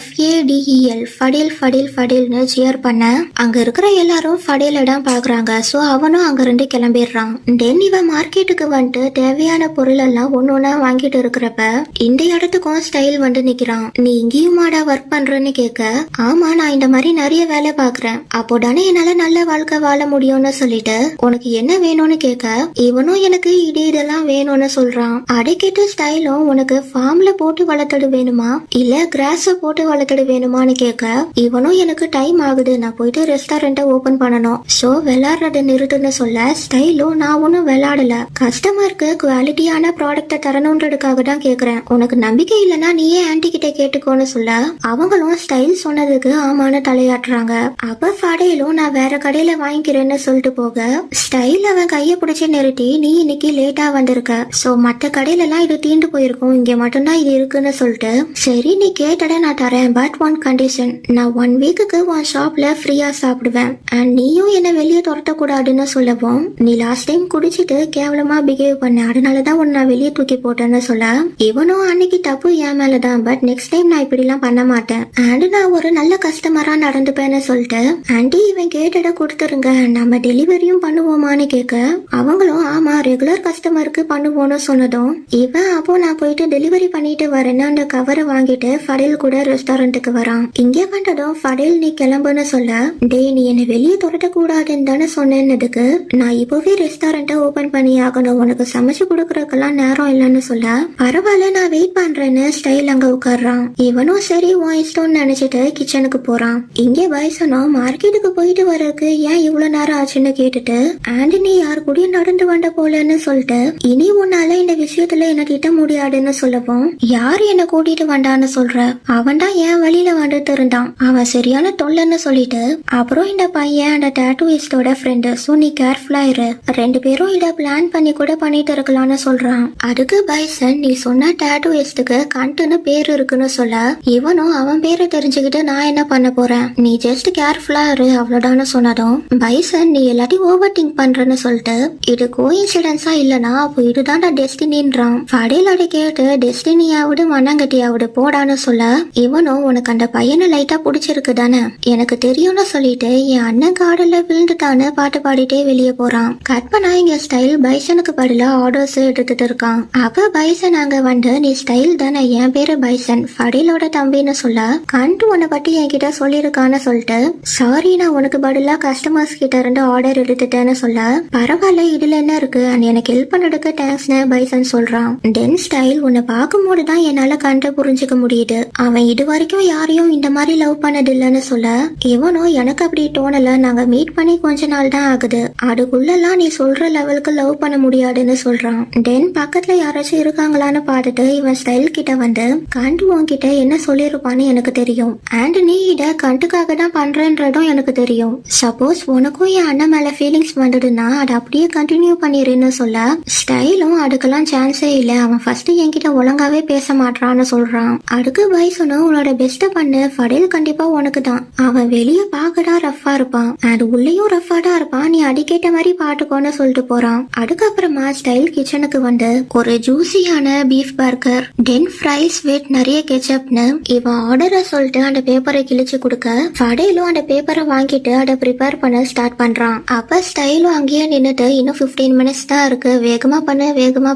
A: FADEL ஃபடில் ஃபடில் ஃபடில்னு சியர் பண்ண அங்க இருக்கிற எல்லாரும் ஃபடில தான் பாக்குறாங்க. சோ அவனும் அங்க இருந்து கிளம்பிடுறான். தென் இவன் மார்க்கெட்டுக்கு வந்துட்டு தேவையான பொருள் எல்லாம் ஒன்னொன்னா வாங்கிட்டு இருக்கிறப்ப இந்த இடத்துக்கும் ஸ்டைல் வந்து நிக்கிறான். நீ இங்கேயுமாடா ஒர்க் பண்றேன்னு கேட்க, ஆமா நான் இந்த மாதிரி நிறைய வேலை பாக்குறேன், அப்போதானே என்னால நல்ல வாழ்க்கை வாழ முடியும்னு சொல்லிட்டு உனக்கு என்ன வேணும்னு கேட்க இவனும் எனக்கு இதெல்லாம் வேணும்னு சொல்றான். அடைக்கிட்டு ஸ்டைலும் உனக்கு ஃபார்ம்ல போட்டு வளர்த்தடு வேணுமா இல்ல கிராஸ போட்டு வளர்த்தடு வேணுமான்னு கேட்க இவனும் எனக்கு டைம் ஆகுது, நான் போயிட்டு ரெஸ்டாரண்ட்டை ஓபன் பண்ணணும், சோ விளையாடுறத நிறுத்துன்னு சொல்ல ஸ்டைலும் நான் ஒன்னும் விளையாடல, கஸ்டமருக்கு குவாலிட்டியான ப்ராடக்ட தரணுன்றதுக்காக தான் கேக்குறேன், உனக்கு நம்பிக்கை இல்லைன்னா நீயே ஆன்டி கிட்ட கேட்டுக்கோன்னு சொல்ல அவங்களும் ஸ்டைல் சொன்னதுக்கு ஆமான்னு தலையாட்டுறாங்க. அப்ப ஃபடையிலும் நான் வேற கடையில வாங்கிக்கிறேன்னு சொல்லிட்டு போக ஸ்டைல் அவன் கைய பிடிச்சி நிறுத்தி நீ இன்னைக்கு லேட்டா வந்திருக்க, சோ மத்த கடையில எல்லாம் இது தீண்டு போயிருக்கும், இங்க மட்டும்தான் இது இருக்குன்னு சொல்லிட்டு சரி நீ கேட்டட நான் தரேன், பட் ஒன் கண்டிஷன், நான் 1 வீக்குக்கு உன் ஷாப்ல ஃப்ரீயா சாப்பிடுவேன் அண்ட் நீயும் என்ன வெளியே துரத்த கூடாதுன்னு சொல்லவும் நீ லாஸ்ட் டைம் குடிச்சிட்டு கேவலமா பிஹேவ் பண்ண, அதனாலதான் உன்னை நான் வெளியே தூக்கி போட்டேன்னு சொல்ல இவனும் அன்னைக்கு தப்பு என் மேலதான், பட் நெக்ஸ்ட் டைம் நான் இப்படி எல்லாம் பண்ண மாட்டேன் அண்ட் நான் ஒரு நல்ல கஸ்டமரா நடந்துப்பேன்னு சொல்லிட்டு ஆண்டி இவன் கேட்டட கொடுத்துருங்க, நம்ம டெலிவரியும் பண்ணுவோமான்னு கேட்க அவங்களும் ஆமா ரெகுலர் கஸ்டமருக்கு பண்ணுவோம்னு சொன்னதும் இவன் அப்போ நான் போயிட்டு டெலிவரி பண்ணிட்டு வரேன்னு அந்த கவரை வாங்கிட்டு ஃபடில் கூட ரெஸ்டாரண்ட்டுக்கு வரான். இங்க வந்ததும் ஃபடில் நீ கிளம்புன்னு சொல்ல டேய் நீ என்ன வெளியே துரத்த கூடாதுன்னு தானே சொன்னதுக்கு நான் இப்பவே ரெஸ்டாரண்ட்டை ஓபன் பண்ணி ஆகணும், உனக்கு சமைச்சு கொடுக்கறதுக்கெல்லாம் நேரம் இல்லைன்னு சொல்ல பரவாயில்ல நான் வெயிட் பண்றேன்னு ஸ்டைல் அங்க உட்கார்றான். இவனும் சரி உன் இஷ்டம்னு நினைச்சிட்டு கிச்சனுக்கு போறான். இங்க வயசனும் மார்க்கெட்டுக்கு போயிட்டு வரக்கு ஏன் இவ்வளவு நேரம் ஆச்சுன்னு கேட்டுட்டு ஆண்டனி யார் கூடயும் நடந்து வந்த போலன்னு சொல்லிட்டு இனி உன்னால இந்த விஷயத்துல என்ன திட்ட முடியாதுன்னு சொல்லவும் யார் என்ன கூட்டிட்டு வந்தான்னு சொல்ற, அவன் தான் என் வழியில வந்துட்டு இருந்தான், அவன் சரியான தொல்லைன்னு சொல்லிட்டு அப்புறம் இந்த பையன் அந்த டாட்டூயிஸ்டோட ஃப்ரெண்டு, சோ நீ கேர்ஃபுல்லா இரு, 2 பேரும் இத பிளான் பண்ணி கூட பண்ணிட்டு இருக்கலாம்னு சொல்றான். அதுக்கு பைசன் நீ சொன்ன டாட்டூயிஸ்டுக்கு கண்ட்டுன்னு பேர் இருக்குன்னு சொல்ல இவனும் அவன் பேரை தெரிஞ்சுக்கிட்டு நான் என்ன பண்ண போறேன், நீ ஜஸ்ட் கேர்ஃபுல்லா இரு அவ்வளவுதான்னு சொன்னதும் பைசன் நீ எல்லாத்தையும் ஓவர் திங்க் பண்றேன்னு சொல்லிட்டு இது கோஇன்சிடென்ஸா இல்லனா அப்போ இதுதான் டெஸ்டினின்றான். ஃபடிலோட கேட்டு டெஸ்டினியாவது மண்ணங்கட்டியாவது போடான்னு சொல்ல இவனும் உனக்கு அந்த பையனை லைட்டா பிடிச்சிருக்கு தானே எனக்கு தெரியும்னு சொல்லிட்டு என் அண்ணன் காடல விழுந்துட்டான்னு பாட்டு பாடிட்டே வெளியே போறான். கற்பனா இங்க ஸ்டைல் பைசனுக்கு பதிலா ஆர்டர்ஸ் எடுத்துட்டு இருக்கான். அப்ப பைசன் அங்க வந்து நீ ஸ்டைல் தானே, என் பேரு பைசன், ஃபடிலோட தம்பின்னு சொல்ல கண்டு உன்னை பத்தி என்கிட்ட சொல்லிருக்கான்னு சொல்லிட்டு சாரி நான் உனக்கு பதிலா கஸ்டமர்ஸ் கிட்ட இருந்து ஆர்டர் எடுத்துட்டேன்னு சொல்ல பரவாயில்ல இதுல என்ன இருக்கு அண்ட் எனக்கு ஹெல்ப் பண்ணதுக்கு தேங்க்ஸ்னு பைசன் சொல்றான். டென் ஸ்டைல் உன்னை பார்க்கும்போது தான் என்னால கண்டு புரிஞ்சுக்க முடியுது, அவன் இது வரைக்கும் யாரையும் இந்த மாதிரி லவ் பண்ணது இல்லைன்னு சொல்ல இவனும் எனக்கு அப்படி தோணல, நாங்க மீட் பண்ணி கொஞ்ச நாள் தான் ஆகுது, அதுக்குள்ளலாம் நீ சொல்ற லெவலுக்கு லவ் பண்ண முடியாதுன்னு சொல்றான். டென் பக்கத்துல யாராச்சும் இருக்காங்களான்னு பார்த்துட்டு இவன் ஸ்டைல் கிட்ட வந்து கண்டு உன்கிட்ட என்ன சொல்லிருப்பான்னு எனக்கு தெரியும் அண்ட் நீ இத கண்டுக்காக தான் பண்றேன்றதும் எனக்கு தெரியும், சப்போஸ் உனக்கும் என் அண்ணன் மேல ஃபீலிங்ஸ் வந்ததுன்னா அதை அப்படியே கண்டினியூ பண்ணிருன்னு சொல்ல ஸ்டைலும் அதுக்கெல்லாம் சான்ஸே இல்ல, அவன் ஃபர்ஸ்ட் என்கிட்ட ஒழுங்காவே பேச மாட்டான்னு சொல்றான். அதுக்கு பைசனும் உன்னோட பெஸ்ட பண்ணு, ஃபடில் கண்டிப்பா உனக்கு தான், அவன் வெளியே பார்க்கடா ரஃபா இருப்பான் அது உள்ளேயும் ரஃபா தான் இருப்பான், நீ அடிக்கேட்ட மாதிரி பாட்டுக்கோன்னு சொல்லிட்டு போறான். அதுக்கப்புறமா ஸ்டைல் கிச்சனுக்கு வந்து ஒரு ஜூசியான beef burger ten fries with நிறைய கெச்சப்னு இவன் ஆர்டரை சொல்லிட்டு அந்த பேப்பரை கிழிச்சு கொடுக்க ஃபடிலும் அந்த பேப்பரை வாங்கிட்டு அதை ப்ரிப்பேர் பண்ண ஸ்டார்ட் பண்றான். அப்ப ஸ்டைலும் அங்கேயே நின்னுட்டு இன்னும் 15 மினிட்ஸ் தான் இருக்கு, வேகமா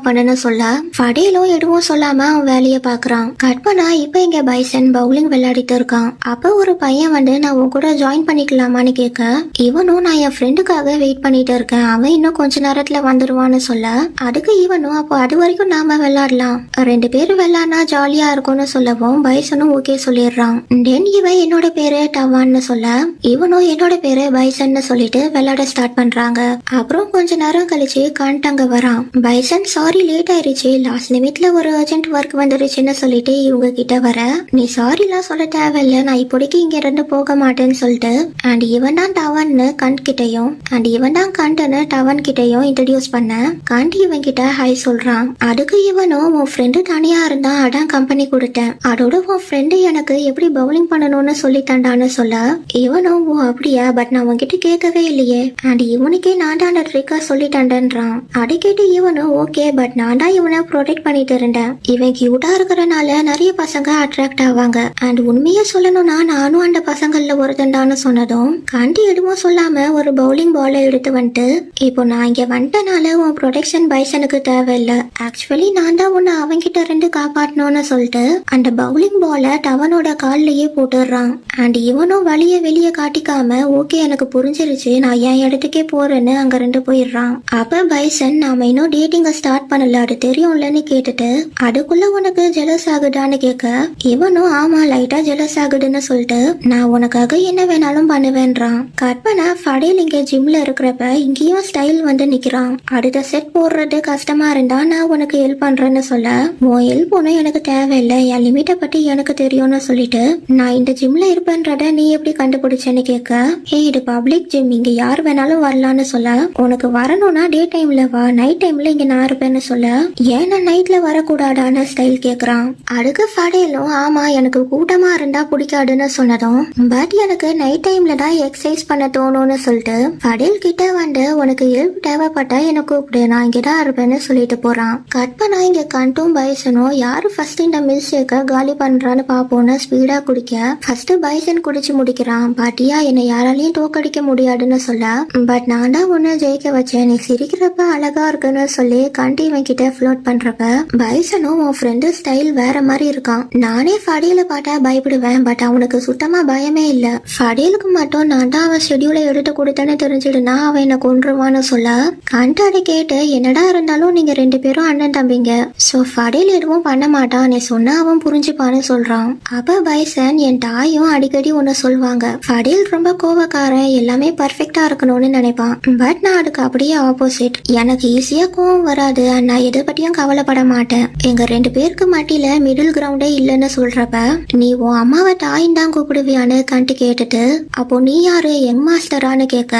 A: பண்ணுன்னு சொல்ல ஃபடிலும் எதுவும் சொல்லாம அவன் வேலையை பாக்குறான். கற்பனா இப்ப இங்க பைசன் பவுலிங் விளையாடிட்டு இருக்கான். அப்ப ஒரு பையன் வந்து நான் உன் கூட ஜாயின் பண்ணிக்கலாமான்னு கேட்க இவனும் நான் என் ஃப்ரெண்டுக்காக வெயிட் பண்ணிட்டு இருக்கேன், அவன் இன்னும் கொஞ்ச நேரத்துல வந்துருவான்னு சொல்ல அதுக்கு இவனும் அப்போ அது வரைக்கும் நாம விளையாடலாம், 2 பேரும் விளையாடினா ஜாலியா இருக்கும்னு சொல்லவும் பைசனும் ஓகே சொல்லிடுறான். தென் இவன் என்னோட பேரு டவான்னு சொல்ல இவனும் என்னோட பேரு பைசன்னு சொல்லிட்டு விளையாட ஸ்டார்ட் பண்றாங்க. அப்புறம் கொஞ்ச நேரம் கழிச்சு கண்ட் அங்க வரான். பைசன் சாரி லேட் ஆயிருச்சு, லாஸ்ட் நிமிட்ல ஒரு அர்ஜென்ட் ஒர்க் வந்துருச்சுன்னு சொல்லிட்டு இவங்க கிட்ட வர நீ சாரி எல்லாம் சொல்ல தேவையில்ல, நான் இப்போதைக்கு இங்க இருந்து போக மாட்டேன்னு சொல்லிட்டு அண்ட் இவன் தான் டவன்னு கண்ட் கிட்டையும் அண்ட் இவன் தான் கண்ட்னு டவன் கிட்டையும் இன்ட்ரடியூஸ் பண்ண கண்ட் இவன் கிட்ட ஹை சொல்றான். அதுக்கு இவனும் உன் ஃப்ரெண்டு தனியா இருந்தா அதான் கம்பெனி கொடுத்தேன், அதோட உன் ஃப்ரெண்டு எனக்கு எப்படி பவுலிங் பண்ணணும்னு சொல்லி தண்டான்னு சொல்ல இவனும் ஓ அப்படியா, பட் நான் உன்கிட்ட கேட்கவே இல்லையே. அண்ட் இவனுக்கே நான் தான் அந்த ட்ரிக்கா சொல்லிட்டேன்றான். அதை கேட்டு இவனும் ஓகே பட் நான் தான் இவனை ப்ரொடெக்ட் பண்ணிட்டு இருந்தேன். இவன் கியூட்டா இருக்கிறனால நிறைய பசங்க அட்ராக்ட் ஆவாங்க. அண்ட் உண்மையை சொல்லணும்னா நானும் அந்த பசங்கள்ல ஒருத்தண்டான்னு சொன்னதும் கண்டி எதுவும் சொல்லாம ஒரு பவுலிங் பாலை எடுத்து வந்துட்டு இப்போ நான் இங்க வந்துட்டனால உன் ப்ரொடெக்ஷன் பைசனுக்கு தேவையில்லை. ஆக்சுவலி நான் தான் உன்னை அவன்கிட்ட இருந்து காப்பாற்றணும்னு சொல்லிட்டு அந்த பவுலிங் பாலை டவனோட கால்லயே போட்டுடுறான். அண்ட் இவனும் வழிய வெளியே காட்டிக்காம ஓகே எனக்கு புரிஞ்சிருச்சு நான் என் இடத்துக்கே போறேன்னு அங்க ரெண்டு போயிடுறான். அப்ப பைசன் நாம இன்னும் டேட்டிங்க ஸ்டார்ட் பண்ணல அது தெரியும்லன்னு கேட்டுட்டு அதுக்குள்ள உனக்கு ஜெலஸ் ஆகுதான்னு கேட்க இவனும் ஆமா லைட்டா ஜெலஸ் ஆகுதுன்னு சொல்லிட்டு நான் உனக்காக என்ன வேணாலும் பண்ணுவேன்றான். கற்பனை ஃபடேல் இங்க ஜிம்ல இருக்கிறப்ப இங்கேயும் ஸ்டைல் வந்து நிக்கிறான். அடுத்த செட் போடுறது கஷ்டமா இருந்தா நான் உனக்கு ஹெல்ப் பண்றேன்னு சொல்ல உன் ஹெல்ப் ஒன்னும் எனக்கு தேவையில்லை என் லிமிட்டை பத்தி எனக்கு தெரியும்னு சொல்லிட்டு நான் இந்த ஜிம்ல இருப்பேன்றத நீ எப்படி கண்டுபிடிச்சேன்னு கேட்க இது பப்ளிக் ஜிம் இங்க யார் வேணாலும் வரலான்னு சொல்ல உனக்கு வரணும்னா டே டைம்ல வா நைட் டைம்ல இங்க நான் இருப்பேன்னு சொல்ல ஏன் நான் நைட்ல வரக்கூடாதான்னு ஸ்டைல் கேக்குறான். அதுக்கு ஃபடேலும் ஆமா எனக்கு கூட்டமா இருந்தா பிடிக்காதுன்னு சொன்னதும் பட் எனக்கு நைட் டைம்ல தான் எக்ஸசைஸ் பண்ண தோணும்னு சொல்லிட்டு ஃபடேல் கிட்ட வந்து உனக்கு ஹெல்ப் தேவைப்பட்டா எனக்கு கூப்பிடு நான் இங்கதான் இருப்பேன்னு சொல்லிட்டு போறான். கற்பனா இங்க கண்டும் பைசனும் யாரு ஃபர்ஸ்ட் இந்த மில்க் ஷேக்க காலி பண்றான்னு பாப்போம்னு ஸ்பீடா குடிக்க ஃபர்ஸ்ட் பைசன் குடிச்சு முடிக்கிறான். பாட்டியா என்னை யாராலையும் தோக்கடிக்க முடியாதுன்னு சொல்ல பட் நான் தான் ஒன்னு ஜெயிக்க வச்சேன் நீ சிரிக்கிறப்ப அழகா இருக்குன்னு சொல்லி கண்டி இவன் கிட்ட ஃப்ளோட் பண்றப்ப பைசனும் உன் ஃப்ரெண்டு ஸ்டைல் வேற மாதிரி இருக்கான். நானே ஃபடேல பார்த்தா பயப்படுவேன் பட் அவனுக்கு சுத்தமா பயமே இல்ல. ஃபடேலுக்கு மட்டும் நான் தான் அவன் ஷெட்யூலை எடுத்து கொடுத்தேன்னு தெரிஞ்சிடுனா அவன் என்ன கொன்றுவான்னு சொல்ல கண்ட் அதை கேட்டு என்னடா இருந்தாலும் நீங்க ரெண்டு பேரும் அண்ணன் தம்பிங்க சோ ஃபடேல் எதுவும் பண்ண மாட்டான் நீ சொன்னா அவன் புரிஞ்சுப்பான்னு சொல்றான். அப்ப பைசன் என் தாயும் அடிக்கடி ஒன்னு சொல்வாங்க ஃபடேல் ரொம்ப கோவக்காரன் எல்லாமே பர்ஃபெக்டா இருக்கணும்னு நினைப்பான் பட் நான் அதுக்கு அப்படியே ஆப்போசிட் எனக்கு ஈஸியா கோவம் வராது நான் எதை பத்தியும் கவலைப்பட மாட்டேன். எங்க ரெண்டு பேருக்கு மட்டியில மிடில் கிரவுண்டே இல்லன்னு சொல்றப்ப நீ உன் அம்மாவை தாயின் தான் கூப்பிடுவியான்னு கண்டு கேட்டுட்டு அப்போ நீ யாரு யங் மாஸ்டரான்னு கேட்க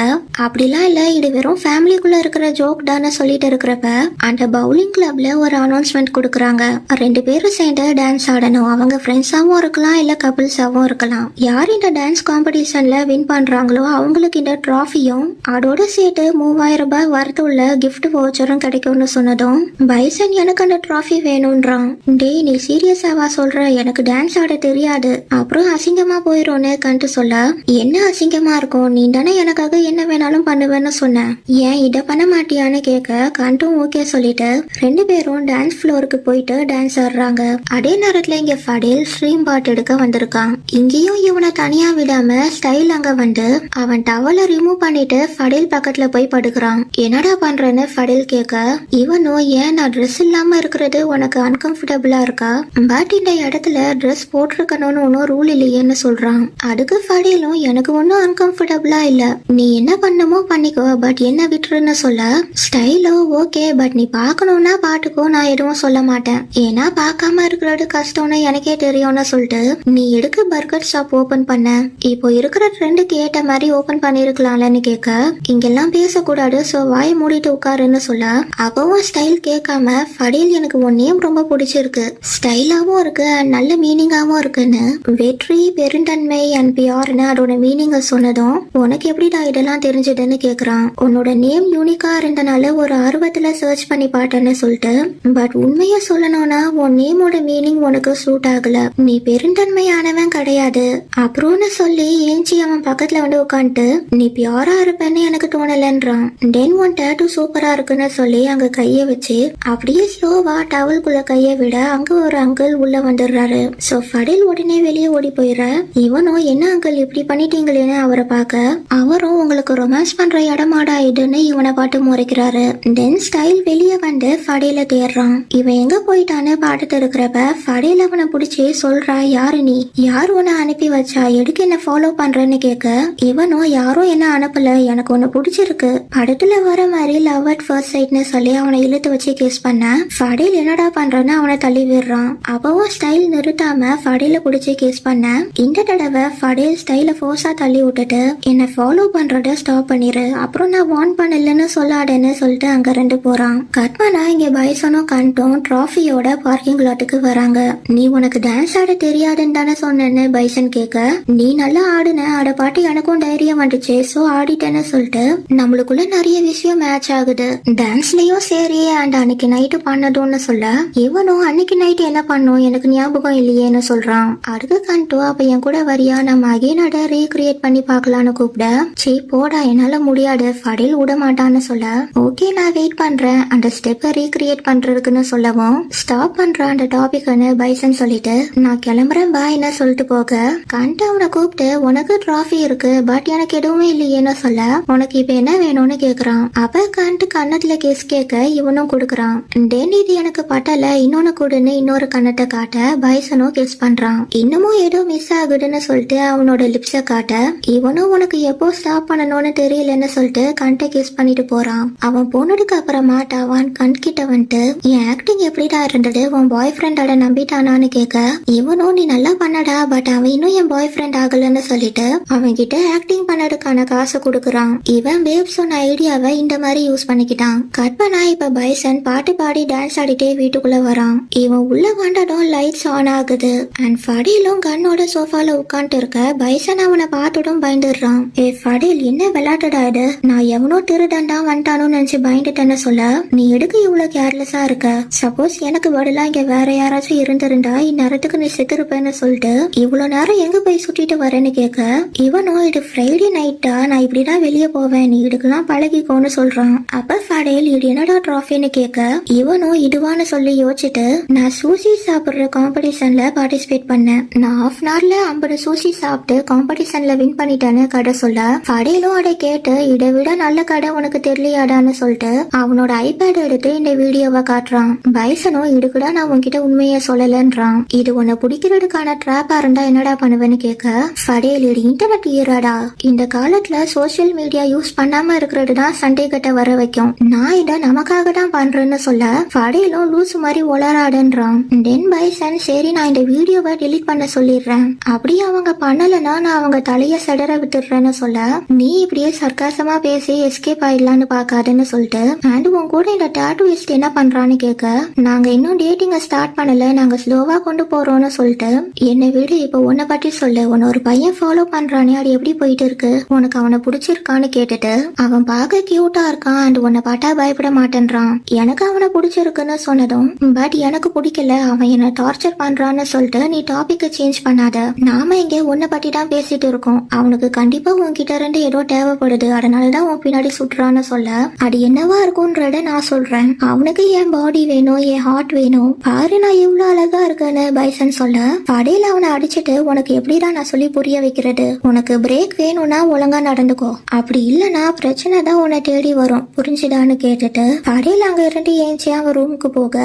A: அப்படிலாம் இல்ல இது வெறும் ஃபேமிலிக்குள்ள இருக்கிற ஜோக் தானே சொல்லிட்டு இருக்கிறப்ப அந்த பவுலிங் கிளப்ல ஒரு அனௌன்ஸ்மெண்ட் கொடுக்கறாங்க. ரெண்டு பேரும் சேர்ந்து டான்ஸ் ஆடணும் அவங்க ஃப்ரெண்ட்ஸாவும் இருக்கலாம் இல்ல கபிள்ஸாவும் இருக்கலாம். யார் இந்த டான்ஸ் காம்படிஷன்ல வின் பண்றாங்களோ அவங்களுக்கு இந்த டிராஃபியும் அதோட சேர்த்து 3000 ரூபாய் வரத்து உள்ள கிஃப்ட் வவுச்சரும் கிடைக்கும்னு சொன்னதும் பைசன் எனக்கு அந்த டிராஃபி வேணும்ன்றான். டேய் நீ சீரியஸாவா சொல்ற எனக்கு டான்ஸ் ஆட தெரியாது அப்புறம் அசிங்கமா போயிடும்னு கண்டு சொல்ல என்ன அசிங்கமா இருக்கும் நீ தானே எனக்காக என்ன வேணாலும் பண்ணுவேன்னு சொன்ன ஏன் இத பண்ண மாட்டியான்னு கேட்க கண்டும் ஓகே சொல்லிட்டு ரெண்டு பேரும் டான்ஸ் ஃப்ளோருக்கு போயிட்டு டான்ஸ் ஆடுறாங்க. அதே நேரத்துல இங்க ஃபடேல் ஸ்ட்ரீம் பாட் எடுக்க வந்திருக்கான். இங்கேயும் இவனை தனியா விடாம ஸ்டைல் அங்க வந்து அவன் டவலை ரிமூவ் பண்ணிட்டு ஃபடேல் பக்கத்துல போய் படுக்கிறான். என்னடா பண்றேன்னு ஃபடேல் கேட்க இவனும் ஏன் நான் ட்ரெஸ் இல்லாம இருக்கிறது உனக்கு அன்கம்ஃபர்டபுளா இருக்கா பட் இந்த இடத்துல ட்ரெஸ் போட்டிருக்கணும்னு ஒன்னும் ரூல் இல்லையேன்னு சொல்றான். அதுக்கு ஃபடேலும் எனக்கு ஒன்னும் அன்கம்ஃபர்டபுளா இல்ல நீ என்ன பண்ணமோ பண்ணிக்கோ பட் என்ன விட்டுருன்னு சொல்ல ஸ்டைலோ ஓகே பட் நீ பாக்கணும்னா பாட்டுக்கோ நான் எதுவும் சொல்ல மாட்டேன் ஏன்னா பார்க்காம இருக்கிறது கஷ்டம்னு எனக்கே தெரியும்னு சொல்லிட்டு நீ எதுக்கு பர்கர் ஷாப் ஓபன் பண்ண இப்போ இருக்கிற ட்ரெண்டுக்கு ஏற்ற மாதிரி ஓபன் பண்ணிருக்கலாம்லன்னு கேட்க இங்கெல்லாம் பேசக்கூடாது சோ வாயை மூடிட்டு உட்காருன்னு சொல்ல அப்பவும் ஸ்டைல் கேட்காம ஃபடேல் எனக்கு உன் நேம் ரொம்ப பிடிச்சிருக்கு ஸ்டைலாவும் இருக்கு நல்ல மீனிங்காவும் இருக்குன்னு வெற்றி பெருந்தன்மை அண்ட் பியார்னு அதோட மீனிங்க சொன்னதும் உனக்கு எப்படிடா இதெல்லாம் தெரிஞ்சதுன்னு கேக்குறான். உன்னோட நேம் யூனிக்கா இருந்தனால ஒரு ஆர்வத்துல சர்ச் பண்ணி பார்த்தேன்னு சொல்லிட்டு பட் உண்மைய சொல்லணும்னா உன் நேமோட மீனிங் உனக்கு சூட் ஆகல நீ பெருந்தன்மையானவன் கிடையாது அப்புறம்னு சொல்லி ஏஞ்சி அவன் பக்கத்துல வந்து உட்காந்துட்டு நீ பியாரா இருப்பேன்னு எனக்கு தோணலன்றான். தென் உன் டேட்டூ சூப்பரா இருக்குன்னு சொல்லி அங்க கைய வச்சு அப்படியே ஸ்லோவா டவல்குள்ள கைய விட அங்க ஒரு அங்கிள் உள்ள வந்துடுறாரு. சோ ஃபடேல் உடனே வெளியே ஓடி போயிடுற. இவனும் என்ன அங்கிள் இப்படி பண்ணிட்டீங்களேன்னு அவரை பார்க்க அவரும் உங்களுக்கு ரொமான்ஸ் பண்ற இடமாடா இதுன்னு இவனை பாட்டு முறைக்கிறாரு. தென் ஸ்டைல் வெளியே வந்து ஃபடேல தேடுறான். இவன் எங்க போயிட்டான்னு பாட்டுட்டு இருக்கிறப்ப ஃபடேல் அவனை பிடிச்சி சொல்றா யாரு நீ யார் உன்னை அனுப்பி வச்சா எதுக்கு என்ன ஃபாலோ பண்றேன்னு கேட்க இவனும் யாரும் என்ன அனுப்பல எனக்கு ஒன்னு பிடிச்சிருக்கு படத்துல வர மாதிரி லவ் அட் ஃபர்ஸ்ட் சைட்னு சொல்லி அவனை இழுத்து வச்சு கேஸ் பண்ண ஃபடேல் என்னடா பண்றன்னு அவனை தள்ளி விடுறான். அப்பவும் ஸ்டைல் நிறுத்தாம ஃபடேல பிடிச்சி கேஸ் பண்ண இந்த தடவை ஃபடேல் ஸ்டைல ஃபோர்ஸா தள்ளி விட்டுட்டு என்ன ஃபாலோ பண்றத ஸ்டாப் பண்ணிரு அப்புறம் நான் வார்ன் பண்ணலன்னு சொல்லாடன்னு சொல்லிட்டு அங்க ரெண்டு போறான். கட்மனா இங்க பைசனும் கண்டும் டிராஃபியோட பார்க்கிங் லாட்டுக்கு வராங்க. நீ உனக்கு டான்ஸ் ஆட தெரியாதுன்னு தானே சொன்னேன்னு பைசன் கேட்க நீ நல்லா ஆடுன அட பாட்டு எனக்கும் தைரியம் வந்துச்சு வந்துடுச்சு, சோ ஆடிட்டேன்னு சொல்லிட்டு நம்மளுக்குள்ள நிறைய விஷயம் மேட்ச் ஆகுது. டான்ஸ்லயும் சரி அண்ட் அன்னைக்கு நைட்டு பண்ணதும்னு சொல்ல, இவனும் அன்னைக்கு நைட்டு என்ன பண்ணும் எனக்கு ஞாபகம் இல்லையேன்னு சொல்றான். அதுக்கு கண்டு அப்ப என் கூட வரியா நம்ம அகைனோட ரீக்ரியேட் பண்ணி பார்க்கலான்னு கூப்பிட, சீ போடா என்னால முடியாது ஃபடில் விட மாட்டான்னு சொல்ல, ஓகே நான் வெயிட் பண்றேன் அந்த ஸ்டெப்பை ரீக்ரியேட் பண்றதுக்குன்னு சொல்லவும் ஸ்டாப் பண்றான் அந்த டாபிக்னு பைசன் சொல்லிட்டு நான் கிளம்புறேன் பாய்னு சொல்லிட்டு போக, கண்டு அவனை கூப்பிட்டு உனக்கு டிராஃபி இருக்கு பட் எனக்கு எதுவுமே இல்லையேன்னு சொல்ல, உனக்கு இப்ப என்ன வேணும்னு கேக்குறான். அப்ப கண்டு கண்ணத்துல கேஸ் கேட்க இவனும் கொடுக்குறான். தென் இது எனக்கு பட்டல இன்னொன்னு கொடுன்னு இன்னொரு கண்ணத்தை காட்ட பைசனும் கிஸ் பண்றான். இன்னமும் ஏதோ மிஸ் ஆகுதுன்னு சொல்லிட்டு அவனோட லிப்ஸ காட்ட, இவனும் உனக்கு எப்போ ஸ்டாப் பண்ணணும்னு தெரியலன்னு சொல்லிட்டு கண்டை கிஸ் பண்ணிட்டு போறான். அவன் போனதுக்கு அப்புறமா டாவான் கண் கிட்ட வந்துட்டு என் ஆக்டிங் எப்படிடா இருந்தது உன் பாய் ஃப்ரெண்டோட நம்பிட்டானான்னு கேட்க, இவனும் நீ நல்லா பண்ணடா பட் அவன் இன்னும் என் பாய் ஃப்ரெண்ட் ஆகலன்னு சொல்லிட்டு அவன் கிட்ட ஆக்டிங் பண்ணதுக்கான காசு கொடுக்குறான். இவன் வேவ் சொன்ன ஐடியாவை இந்த மாதிரி யூஸ் பண்ணிக்கிட்டான். கட் பண்ணா இப்ப பைசன் பாட்டு பாடி டான்ஸ் ஆடிட்டே வீட்டுக்குள்ள வரான். இவன் உள்ள வந்ததும் லைட்ஸ் ஆன் ஆகுது அண்ட் ஃபடிலும் கண்ணோட சோஃபால உட்காந்துட்டு இருக்க பைசன் அவனை பார்த்ததும் பயந்துடுறான். ஏ ஃபடில் என்ன விளையாட்டுடா இது, நான் எவனோ திருடண்டா வந்துட்டானு நினைச்சு பயந்துட்டேன்னு சொல்ல, நீ எதுக்கு இவ்வளவு கேர்லெஸ்ஸா இருக்க, சப்போஸ் எனக்கு பதிலா இங்க வேற யாராச்சும் இருந்திருந்தா இந்நேரத்துக்கு நீ செத்துருப்பேன்னு சொல்லிட்டு இவ்வளவு நேரம் எங்க போய் சுட்டிட்டு வரேன்னு கேட்க, இவனும் இது ஃப்ரைடே நைட்டா நான் இப்படிதான் வெளியே போவேன் நீ இதுக்கெல்லாம் பழகிக்கோன்னு சொல்றான். அப்ப ஃபடேல் இது என்னடா டிராஃபின்னு கேட்க, இவனும் இதுவான்னு சொல்லி யோசிச்சுட்டு நான் சூசி சாப்பிடுற காம்படிஷன்ல பார்ட்டிசிபேட் பண்ணேன், நான் ஹாஃப் அன் ஹவர்ல 50 சூசி சாப்பிட்டு காம்படிஷன்ல வின் பண்ணிட்டேன்னு கடை சொல்ல, ஃபடேலும் அதை கேட்டு இதை விட நல்ல கடை உனக்கு தெரியலையாடான்னு சொல்லிட்டு அவனோட ஐபேட் எடுத்து இந்த வீடியோவை காட்டுறான். பைசனும் இதுக்குடா நான் உன்கிட்ட உண்மையை சொல்லலன்றான். இது உன்னை பிடிக்கிறதுக்கான ட்ராப்பா இருந்தா என்னடா பண்ணுவேன்னு கேட்க, ஃபடேல் இது இன்டர்நெட் ஈராடா, இந்த காலத்துல சோசியல் மீடியா யூஸ் பண்ணாம இருக்கிறது தான் சந்தேகத்தை வர வைக்கும், நான் இதை நமக்காக தான் பண்றேன்னு சொல்ல, ஃபடேலும் லூஸ் மாதிரி ஒளராடுன்றான். தென் பைசன் சரி நான் இந்த வீடியோவை டெலீட் பண்ண சொல்லிடுறேன், அப்படி அவங்க பண்ணலன்னா நான் அவங்க தலைய செடற விட்டுடுறேன்னு சொல்ல, நீ இப்படியே சர்க்காசமா பேசி எஸ்கேப் ஆயிடலான்னு பாக்காதுன்னு சொல்லிட்டு அண்ட் உன் கூட இந்த டாட்டூயிஸ்ட் என்ன பண்றான்னு கேட்க, நாங்க இன்னும் டேட்டிங்க ஸ்டார்ட் பண்ணல நாங்க ஸ்லோவா கொண்டு போறோம்னு சொல்லிட்டு, என்னை விட இப்ப உன்னை பற்றி சொல்லு, உன்னை ஒரு பையன் ஃபாலோ பண்றானே அது எப்படி போயிட்டு இருக்கு, உனக்கு அவனை பிடிச்சிருக்கான்னு கேட்டுட்டு அவன் பார்க்க கியூட்டா இருக்கான் அண்ட் உன்னை பார்த்தா பயப்பட மாட்டேன்றான். எனக்கு அவனை பிடிச்சிருக்குன்னு சொன்னதும் பட் எனக்கு பிடிக்கல அவன் என்ன டார்ச்சர் பண்றான்னு சொல்லிட்டு நீ டாபிக்கை சேஞ்ச் பண்ணாத, நாம இங்க உன்னை பத்தி தான் பேசிட்டு இருக்கோம், அவனுக்கு கண்டிப்பா உன்கிட்ட இருந்து ஏதோ தேவைப்படுது அதனாலதான் உன் பின்னாடி சுற்றுறான்னு சொல்ல, அது என்னவா இருக்கும்ன்றத நான் சொல்றேன், அவனுக்கு என் பாடி வேணும் என் ஹார்ட் வேணும் பாரு நான் எவ்வளவு அழகா இருக்கேன்னு பைசன் சொல்ல, படையில அவனை அடிச்சுட்டு உனக்கு எப்படிடா நான் சொல்லி புரிய வைக்கிறது, உனக்கு பிரேக் வேணும்னா ஒழுங்கா நடந்துக்கோ அப்படி இல்லனா பிரச்சனை தான் உன்னை தேடி வரும் புரிஞ்சுதான்னு கேட்டுட்டு படையில அங்க இருந்து ஏஞ்சி அவன் ரூமுக்கு போக,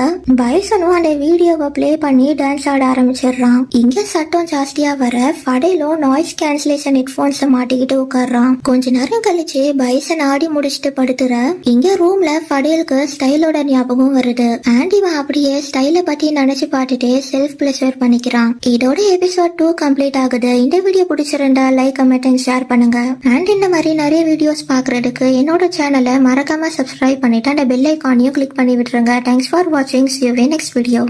A: பைசனும் அந்த வீடியோவை பிளே பண்ணி டான்ஸ் ஆட ஆரம்பிச்சிடுறான். இங்க சட்டம் ஜாஸ்தியா வர ஃபடேலும் நாய்ஸ் கேன்சலேஷன் ஹெட்போன்ஸ் மாட்டிக்கிட்டு உட்கார்றான். கொஞ்ச நேரம் கழிச்சு பைசன் ஆடி முடிச்சுட்டு படுத்துற, இங்க ரூம்ல ஃபடேலுக்கு ஸ்டைலோட ஞாபகம் வருது அண்ட் இவன் அப்படியே ஸ்டைல பத்தி நினைச்சு பார்த்துட்டு செல்ஃப் பிளஷர் பண்ணிக்கிறான். இதோட எபிசோட் 2 கம்ப்ளீட் ஆகுது. இந்த வீடியோ பிடிச்சிருந்தா லைக் கமெண்ட் அண்ட் ஷேர் பண்ணுங்க அண்ட் இந்த மாதிரி நிறைய வீடியோஸ் பாக்குறதுக்கு என்னோட சேனலை மறக்காம சப்ஸ்கிரைப் பண்ணிட்டு அந்த பெல் ஐக்கானையும் கிளிக் பண்ணி விட்டுருங்க. தேங்க்ஸ் ஃபார் வாட்சிங். See you in next video.